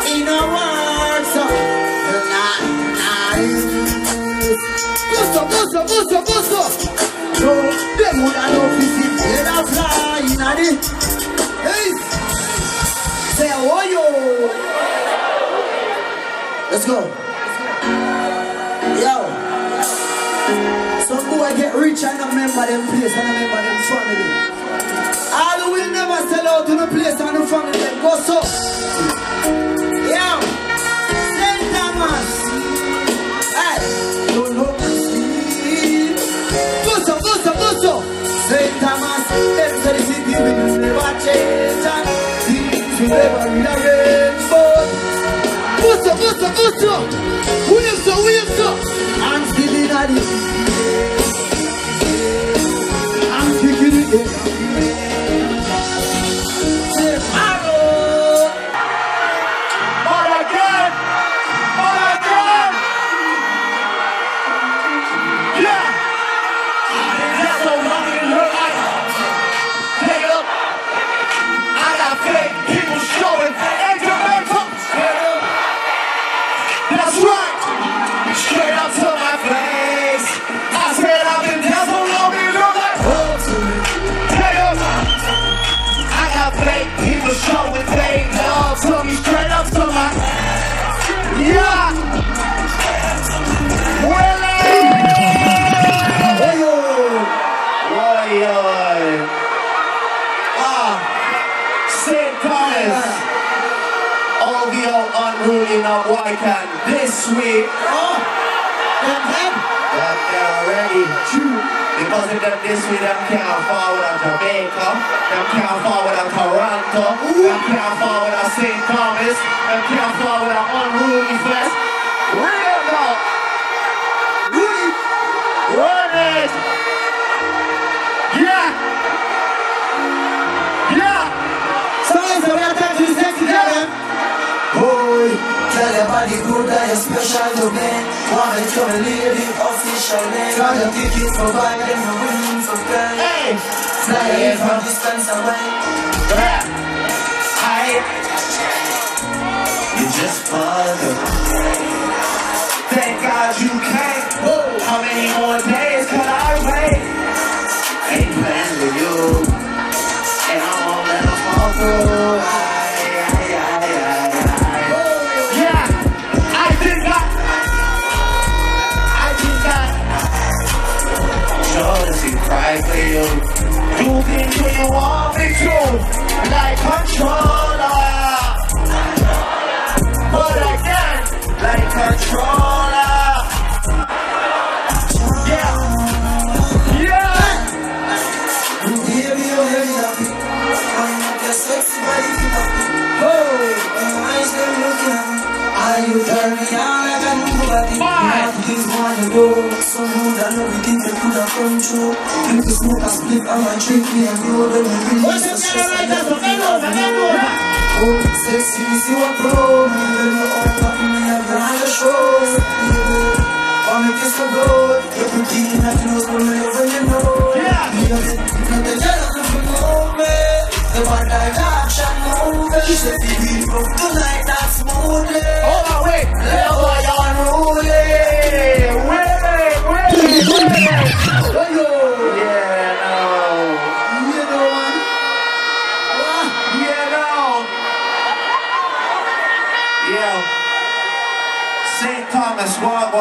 In a word, so nice. Busso. So, them would have no visit. Let us fly in a day. Hey! Say, oh, yo! Let's go. Yo! Some boy get rich and I remember them place and I remember them family. All will never sell out to the place and the family. Them go so. Yo! St. Thomas! Hey! Don't know my sleep. Busso! St. Thomas! Everybody see the windows never change and things will never rearrange. Busso! William so! I'm still in a deep. I'm kicking it in. Say, Maro! All again! Yeah! That's so long in her life. Take it up. I got fake people showing angel makeup. That's right. Straight up to my face. I said I've been down so long in her life. Take it up. I got fake people showing fake love to me. Straight up to my. Yeah. St. Thomas, OVO Unruly now Popcaan this week. Oh, them already. Because of them this week, them can't forward on Jamaica, them can't forward on Toronto, them can't forward on St. Thomas, them can't forward on Unruly Fest. Real now. Run it! Yeah! So we are taking this next together. Boy, tell your body good that you're special to me. Want to become a lady officially. Got your tickets for buying and your wings for pay. Hey! Fly away from distance away. Yeah! You just bugger. Thank God you came. How many more days could I wait? Ain't playing with you, and I won't let them fall through. Yeah, I think Jonesy cry for you. Do things when you want me to, like controller. But again, like controller. You turn me on like a new body. Things want to go so good I know we think they could have come true. Think the smoke a split and my drink me and you then we release the stress like that. Oh, sexy, we see what pro. Me then you all up in me and behind the show. I'll make you so good. You're pretty enough to know so many when you know. You're the jealous of the moment. The one direction moving. She said the beat of the night that's smoothly. Hold on, wait. Little boy unruly. Wait. Yeah, no. You know what? Yeah, no. Yeah. St. Thomas, what?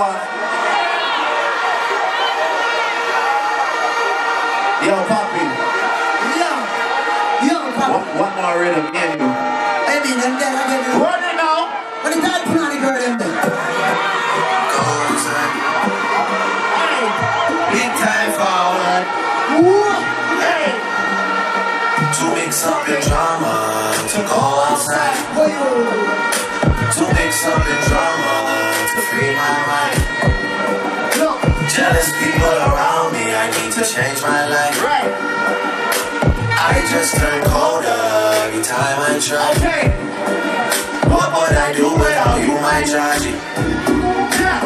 Yo, Poppy. One more rhythm in you. I mean, and then I get it. Run it now. What is that planning girl in there? Hey, big time forward. Hey. To mix up the drama, to go outside. To mix up the drama, to free my mind. Jealous people around me, I need to change my life. Right. I just turn colder every time I try. Okay. What would I do without you, my Georgie? Yeah.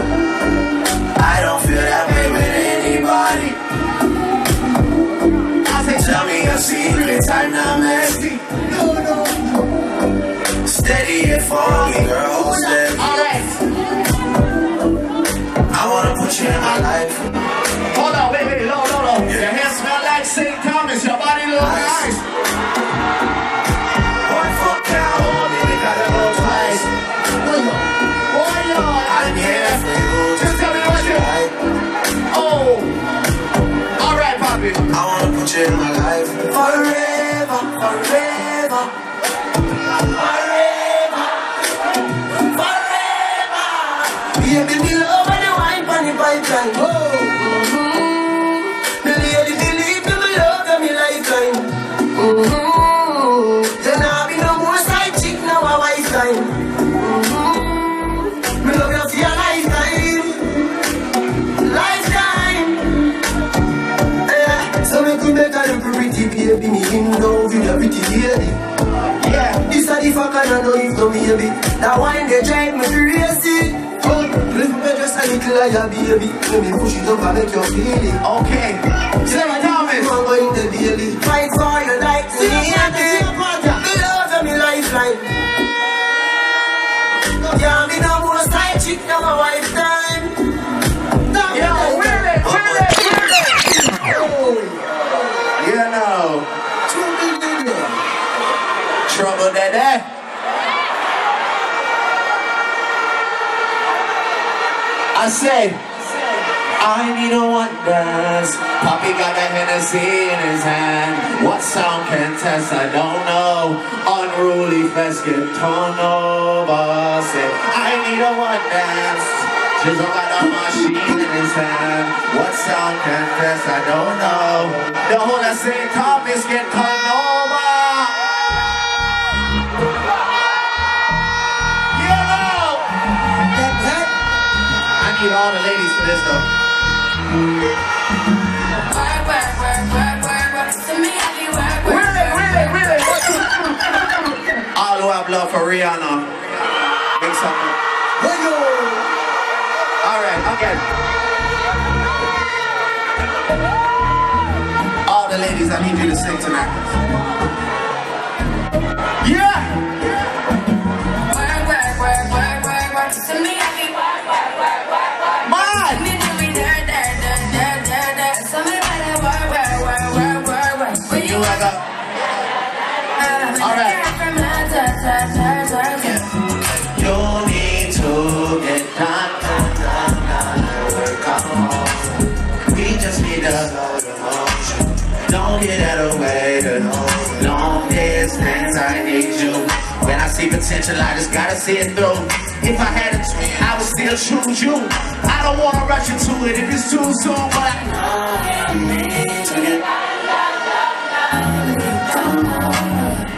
I don't feel that way with anybody. I say, tell me your secrets, I'm not messy. No. Steady be here for me, girl. Who's there? Alright. I wanna put you in my life. Hold on, wait, no. Your hair smell like St. Thomas, your body look nice. One fuck down, baby, gotta go twice. Boy, I'm here. Just tell me what you like. Oh. Alright, Poppy. I wanna put you in my life. Forever. Baby, me love when you wine on the pipeline. Me lady, believe me, me love you, me lifeline. You know be no more side chick, now a wife time. Me love you for your lifetime. Yeah, so me could make a little pretty baby. Me in love with a pretty lady. Yeah, this a the fuck I don't know if no baby. That wine they drive me crazy. Lift me just a little higher, baby. Let me push it up and make you feel it. Okay. St. Thomas. I'm going to daily. Fight for your life. See me love and me lifeline. Yeah, me no more side chick, now my wife time. Yo, really. Oh. You know. Trouble there. I say, I need a one dance. Poppy got a Hennessy in his hand. What sound can test? I don't know. Unruly fest get torn over. Say, I need a one dance. She's got a machine in his hand. What sound can test? I don't know. The whole of St. Thomas get torn over. I need all the ladies for this though. Really. All who have love for Rihanna, make something. Alright, okay. All the ladies, I need you to sing tonight. Yeah! You need to get done. Work on. We just need to don't get out of way. Long distance, I need you. When I see potential, I just gotta see it through. If I had a twin, I would still choose you. I don't wanna rush into it if it's too soon, but I know you need to get.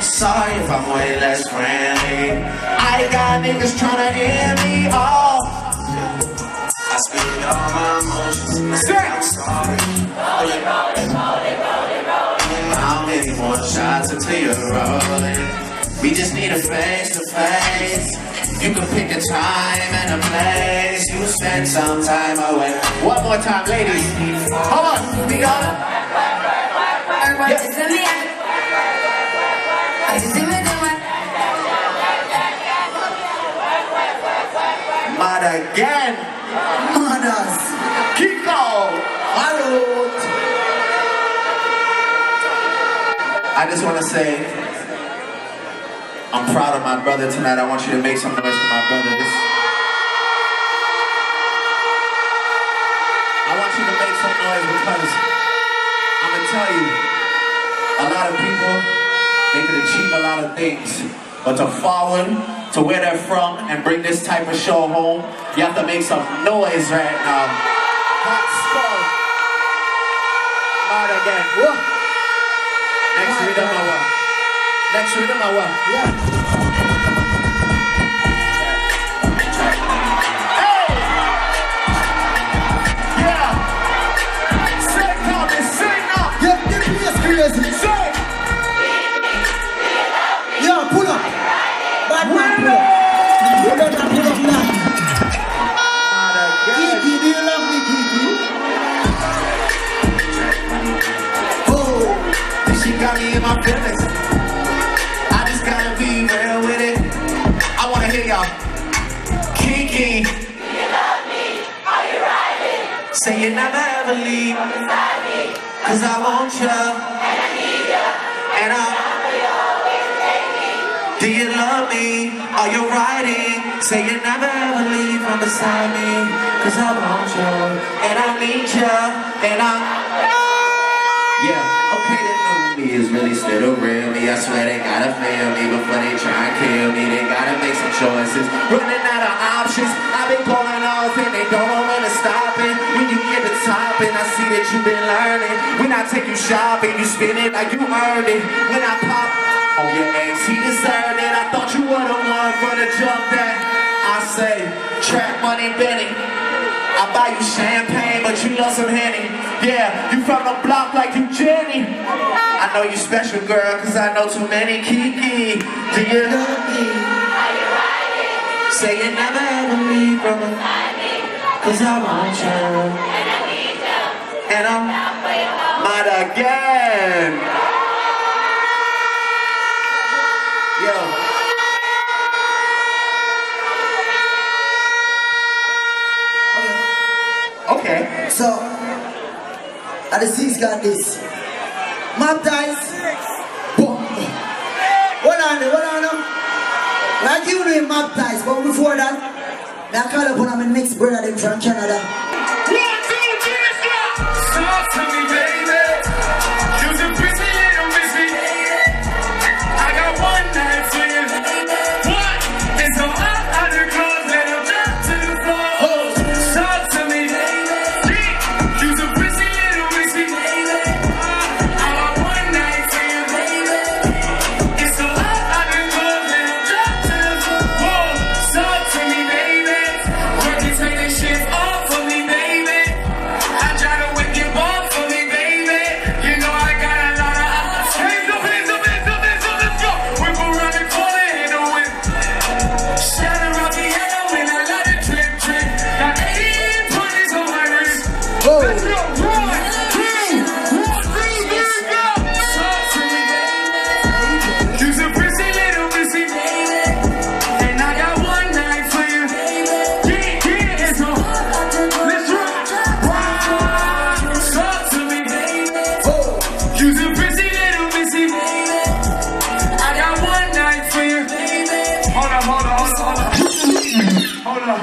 Sorry if I'm way less friendly. I got niggas tryna end me off. I spit all my emotions. I'm sorry. How many more shots until you're rolling? We just need a face to face. You can pick a time and a place. You spend some time away. One more time, ladies. Hold on. We got it. Mad again. Mothers. Kick off. I just want to say, I'm proud of my brother tonight. I want you to make some noise for my brother. I want you to make some noise because I'm going to tell you, a lot of people, they could achieve a lot of things, but to forward to where they're from and bring this type of show home, you have to make some noise right now. Hot skull. Mad again. Whoa. Next rhythm I want. Next rhythm I want. Yeah. Hey! Yeah! Say Thomas, say now! Yeah, the place crazy. Say! Yeah, pull up. Bad man, pull up. Pull up now. Kiki, do you love me, Kiki? Oh, she got me in my feelings. I just gotta be real. Say you never ever leave, cause I want you, and do you love me? Are you riding? Say you never ever leave from beside me, cause I want you, and I need you, and yeah, okay, they know me is really still the real me. I swear they gotta feel me before they try and kill me. They gotta make some choices, running out of options. I've been going off and they don't know when to stop it. When you get the top and I see that you've been learning. When I take you shopping, you spin it like you earned it. When I pop on your ex, he deserved it. I thought you were the one for the jump that I say, trap money Benny. I buy you champagne, but you love some Henny. Yeah, you from the block like you Jenny. I know you special, girl, cause I know too many Kiki. Do you love me? Are you riding? Say you never ever leave from me, cause I want you, and I need you, and I'm not again. Yo. Okay. So, the C's got this. Baptized. Hold on. Like you doing baptized, but before that, I call upon my next brother them from Canada. Talk to me, baby. You're a pretty little missy. I got one night for you. What? It's so hot out the clothes, let them drop to the floor. Talk to me, baby. You're a pretty little missy. I got one night for you, baby. It's so hot out the clothes, let them drop to the floor. Talk to me, baby. Work and take this shit off of me, baby. I try to whip your ball for me, baby. You know I got a lot of hands up, let's go. Whip around the corner, hit a whip. Shatter out the yellow and I let it trip. Got 18 pointers on my wrist. Let's go, 1, 2, 1, 2, 3, go. Talk to me, baby. You's a pretty little missy, baby. And I got one night for you, yeah, it's on. Let's rock. Talk to me, baby. You's a pretty little missy, baby. I got one night for you, baby. Hold on.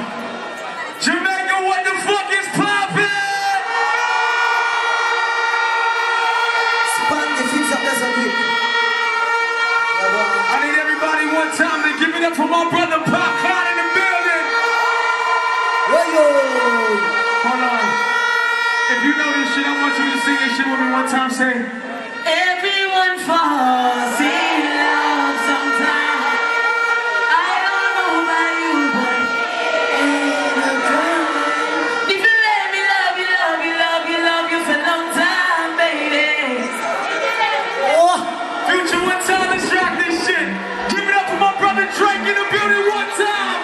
Jamaica, what the fuck is poppin'? Span the fix up, that's a quick. I need everybody one time to give it up for my brother Popcaan in the building. Yo. Hold on. If you know this shit, I want you to sing this shit with me one time. Say, everyone falls in love sometime. I don't know about you, but if you let me love you for a long time, baby. Future, one time, let's rock this shit. Give it up for my brother Drake in the building one time.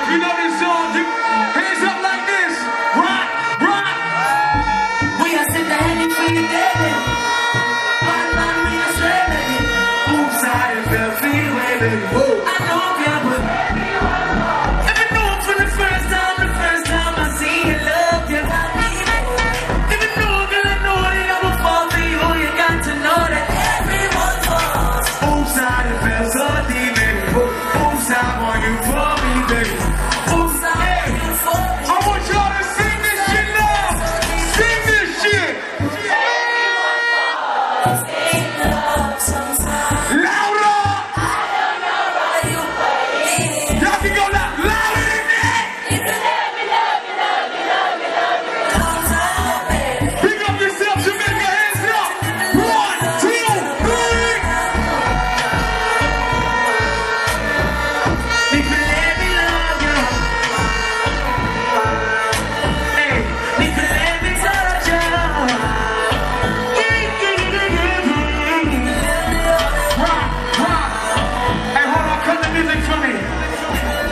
If you know this song, hands up like this. Rock. We are sitting the handy for you, baby. Man, we are straight, baby. Oops, I felt feel way, baby. I know, yeah, but if you know it from the first time I see you, love you, I need it. If you know, girl, I know that I will fall for you. You got to know that everyone falls. Oops, I felt so deep, baby. Oops, I want you for me, baby. Oops, I want you for me. I want y'all to sing this shit now. Sing this shit. Louder. Y'all can go louder than that. Pick up yourself, Jamaica, hands up. 1, 2, 3. If you let me love you, hey, if you let me touch you, rock. Hey, hold on, cut the music for me.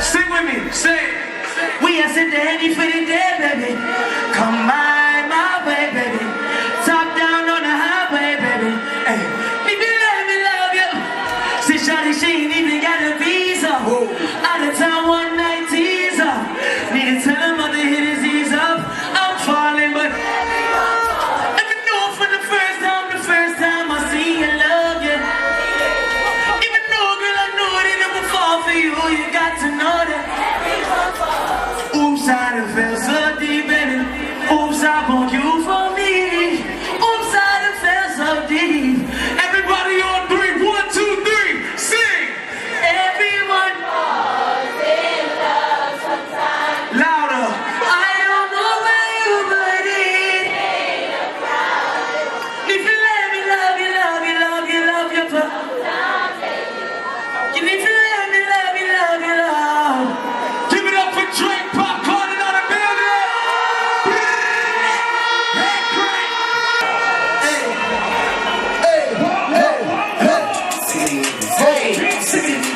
Sing with me, say. We are sitting handy for the day, baby. Come my way, baby. Top down on the highway, baby. Hey, if you let me love you. See, shawty, she ain't even got a visa. Out of town, one night teaser. Need to tell her mother hit his easy. Hey, I'm sick of this.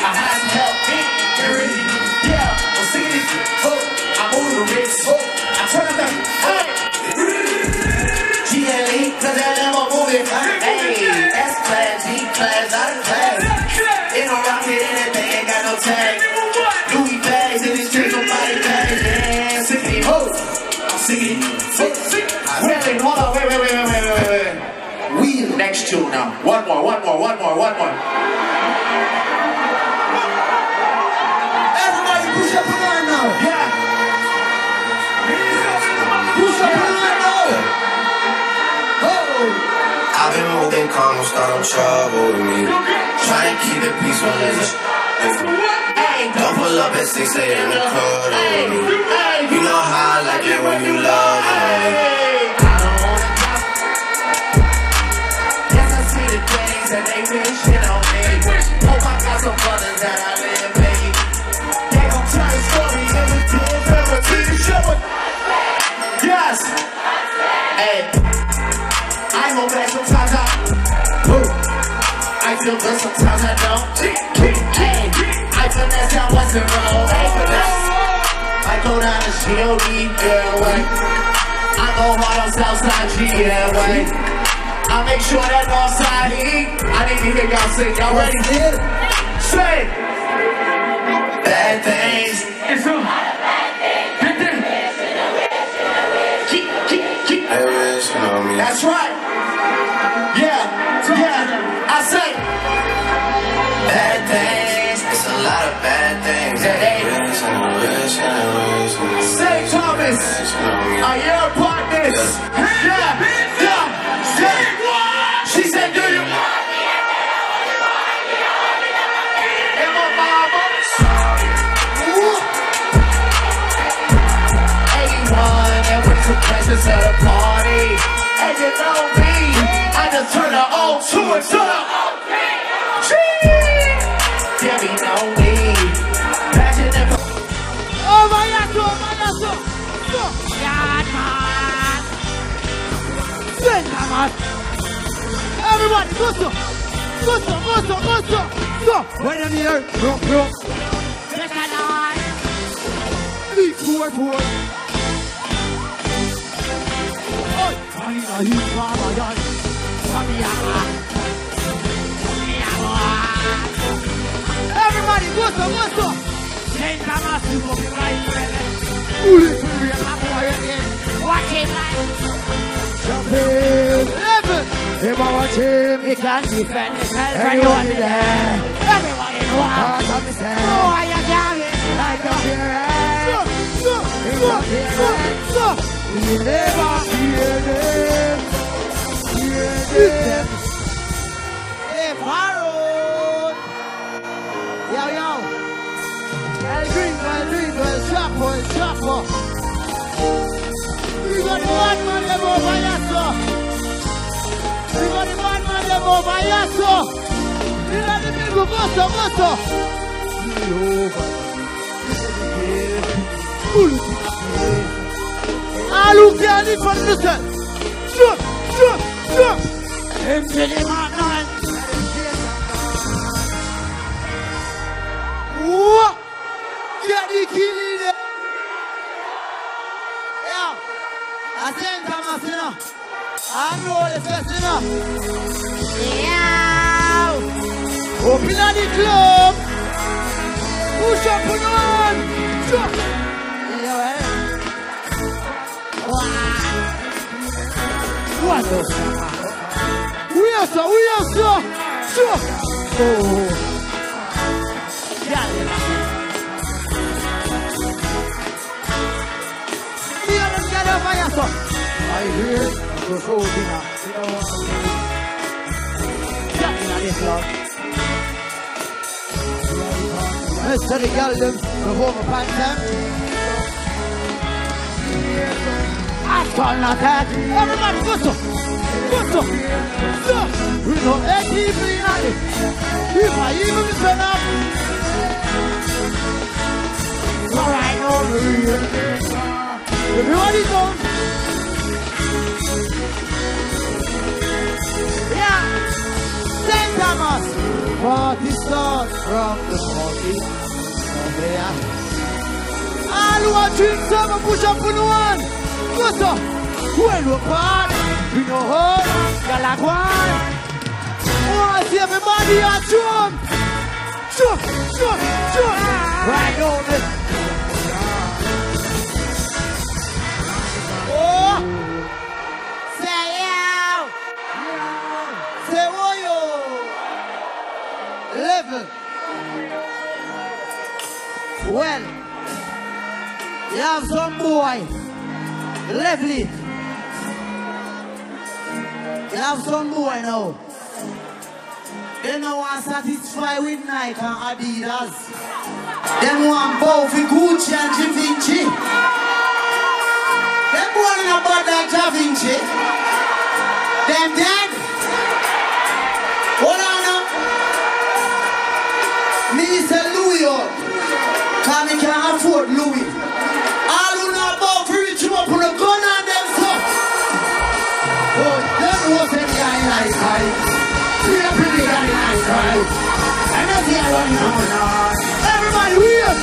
I had to help me. Get ready. Yeah, I'm sick of this. Oh, I'm moving the wrist. Oh, I turn up the. Hey. GLE, cause that limo moving. Hey, S class, G class, out of class. They don't rock it, anything, ain't got no tag. Louis bags in the streets, nobody bags. Yeah, sick of these hoes. I'm sick of these. Wait, hold on, wait. We next tune now. One more. Everybody push up your line now. Yeah. Push up your line now. I've been moving calm, don't start no trouble with me. Try to keep it peaceful as don't pull up at 6 a.m. to cuddle with me. You know how I like it when you love me. I don't wanna drop. Yes, I see the things that they wishing on me. Hope I got some brothers that I live, baby. They gon' tell the story and we do it for the TV show. Yes. Hey. I hold back sometimes I feel good sometimes I don't. Hey, I finesse down Western Road. Hey, I go down to GOD, yeah, way. I go hard on Southside G, yeah, way. I make sure that Northside E. I need to hear y'all sing. Y'all ready? Say bad things. It's a lot of bad things. That's right. Yeah, I say bad things, it's a lot of bad things. St. Thomas, are your partners? Yeah, she said, do you want me? And my mama, 81, and with some precious at a party. And you know me, I just turn the O2 into the O3. Yeah, we know me. Passionate. Oh, Mayaso. God, man. Send them out. Everybody, go. When I'm here, go. Second eye. Lead forward. Everybody, go. Send them out to go right there. Watch him like jumping. If I watch him, he can't defend himself. Everyone in there. Everyone in the world. Oh, I am down here. Like a parent. You never hear them. Hey, Farrell. Yo. El gringo, el chapo. We got the one man de Bobayaso. We got the big gozo. Look at it from the sun. Jump. Into the mountain. What? Get the killing there. Yeah. I think I'm a sinner. I know the first sinner. Yeah. Open at the club. Push up on one. Jump. Yeah. What the fuck? We are so. Oh. Yeah. I hear the soul dinner. Mr. the Galdem, the home of Pansam. I shall not have everybody go. We know 80 million. If I even turn up, alright, over here. Everybody goes. Yeah. St. Thomas. party start from the party. All who are drink some push up on one. Go so. When we part, we know how. Galagwan. Oh, I see everybody on drum. Jump. Right on it. Oh. Say yeah. Say oh yo. Level. Well, you have some boy. Lovely. You have some boy now. They don't want to satisfy with Nike and Adidas. They want both for Gucci and Givenchy. They want about that Givenchy. Them dead. Hold on now. Me say Louis up. Cause me can't afford Louis. All who know about for rich up on a gun on them so. Oh, them was a guy like I. Pretty guy like I. And that's the one now. Everybody, we up.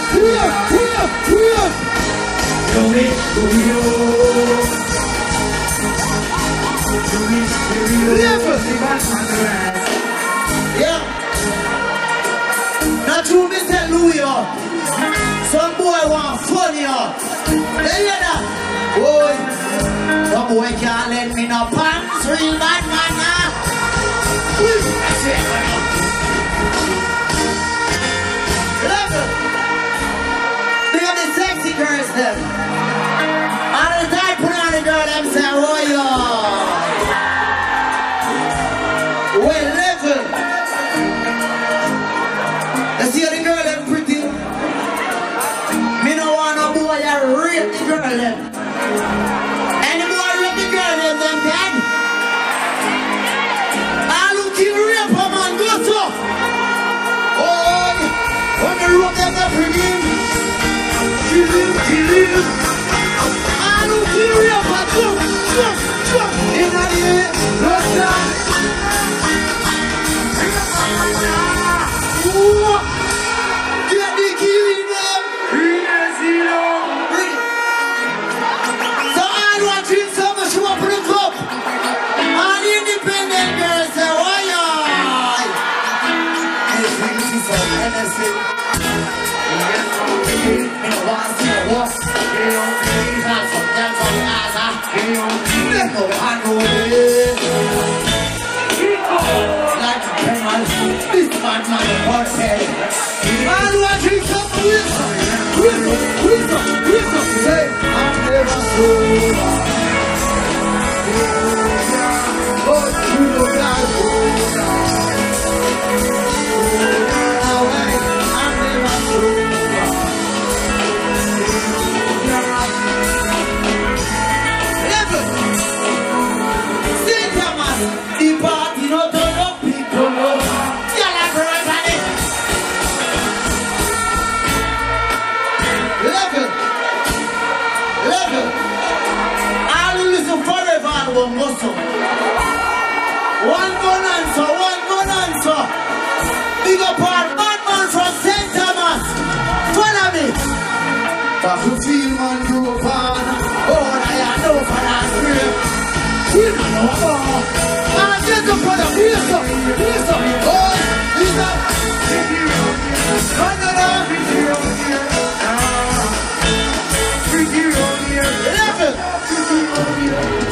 Yeah. Not true, Mr. Louis. Some boy want funny. They hear that? Boy, some boy can't lend me no pants. Real bad man now. Level. They have the sexy girls them. All the time put on the girl them say, oh yo. Well, level. Let's see how the girl them pretty. Me no want no boy that rape the girl them. Any boy rape the girl them dead. All who keep rape a man go so. Oh, when the rope them up again. Kill him. All who keep rape a jump. In the air, look down. Get the killing them. So all watching so much show up in the club. All independent girls say, oh yeah. This is so innocent. Me no want to see a walk. These are some girls from Gaza. They go Unruly. Like a penal. This man was dead. All watching so wisdom. Say, I'm never sober. But you know that I'm never sober. Level. St. Thomas, the party not turn up people. Y'all are right on it. Level. I'll listen forever and one muscle. One bonanza. Big up our bad man from St. Thomas. Follow me. But you feel man group on. Oh, I know for that grave. We don't know more. And get up for the piece up. Oh, he's up. Level.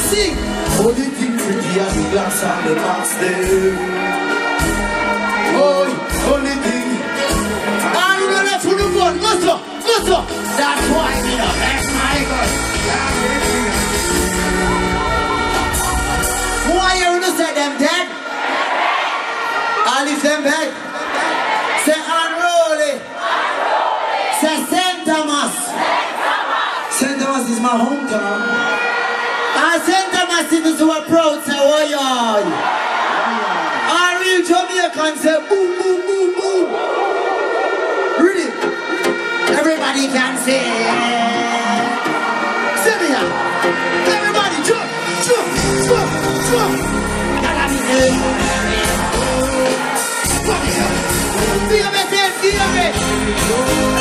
Sing. Only thing pretty as the glass on the box there. Oh, only thing. I'm gonna full of one. Go so. That's why we don't bless my God. Why you wanna say them dead? I'll leave them back. Say Unruly. Say St. Thomas. St. Thomas is my hometown. And St. Thomas is who are proud, say, oh, yeah. All real Jamaicans say, boom, boom, boom, boom. Really? Everybody can say, say me now. Everybody jump. Gotta be good. Feel me, say feel me.